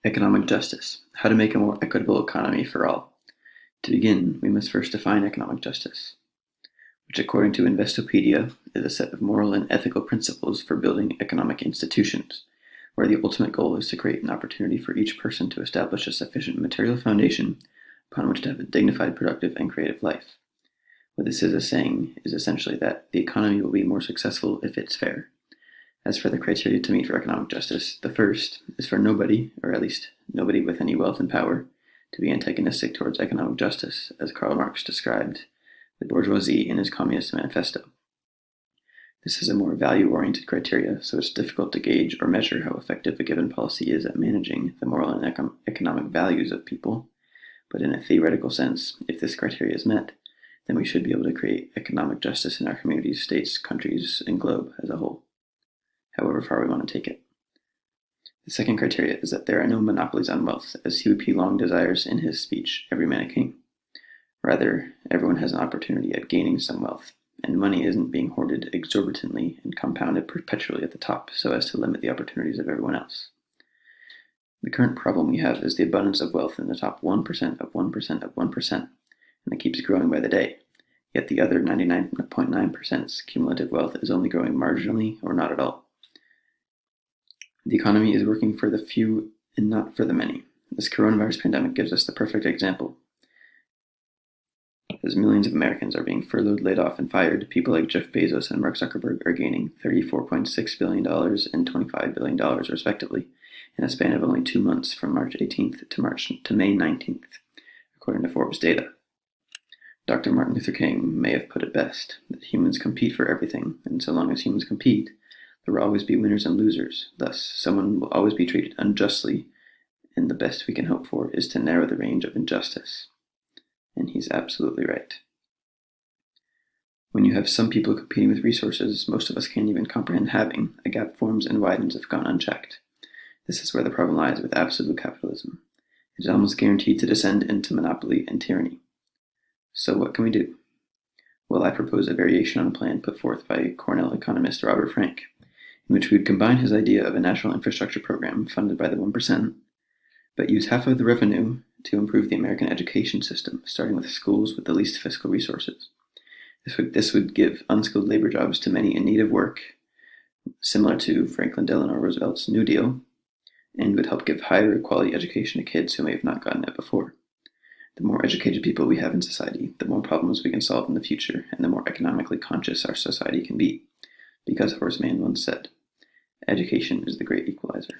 Economic justice: how to make a more equitable economy for all. To begin, we must first define economic justice, which according to Investopedia is a set of moral and ethical principles for building economic institutions, where the ultimate goal is to create an opportunity for each person to establish a sufficient material foundation upon which to have a dignified, productive, and creative life. What this is saying is essentially that the economy will be more successful if it's fair. As for the criteria to meet for economic justice, the first is for nobody, or at least nobody with any wealth and power, to be antagonistic towards economic justice, as Karl Marx described the bourgeoisie in his Communist Manifesto. This is a more value-oriented criteria, so it's difficult to gauge or measure how effective a given policy is at managing the moral and economic values of people, but in a theoretical sense, if this criteria is met, then we should be able to create economic justice in our communities, states, countries, and globe as a whole, however far we want to take it. The second criteria is that there are no monopolies on wealth, as Huey P. Long desires in his speech, Every Man a King. Rather, everyone has an opportunity at gaining some wealth, and money isn't being hoarded exorbitantly and compounded perpetually at the top so as to limit the opportunities of everyone else. The current problem we have is the abundance of wealth in the top 1% of 1% of 1%, and it keeps growing by the day, yet the other 99.9%'s cumulative wealth is only growing marginally or not at all. The economy is working for the few and not for the many. This coronavirus pandemic gives us the perfect example. As millions of Americans are being furloughed, laid off, and fired, people like Jeff Bezos and Mark Zuckerberg are gaining $34.6 billion and $25 billion, respectively, in a span of only 2 months from March 18th to May 19th, according to Forbes data. Dr. Martin Luther King may have put it best, that humans compete for everything, and so long as humans compete, there will always be winners and losers. Thus, someone will always be treated unjustly, and the best we can hope for is to narrow the range of injustice. And he's absolutely right. When you have some people competing with resources most of us can't even comprehend having, a gap forms and widens if gone unchecked. This is where the problem lies with absolute capitalism. It is almost guaranteed to descend into monopoly and tyranny. So what can we do? Well, I propose a variation on a plan put forth by Cornell economist Robert Frank, in which we would combine his idea of a national infrastructure program funded by the 1%, but use half of the revenue to improve the American education system, starting with schools with the least fiscal resources. This would give unskilled labor jobs to many in need of work, similar to Franklin Delano Roosevelt's New Deal, and would help give higher quality education to kids who may have not gotten it before. The more educated people we have in society, the more problems we can solve in the future, and the more economically conscious our society can be. Because Horace Mann once said, "Education is the great equalizer."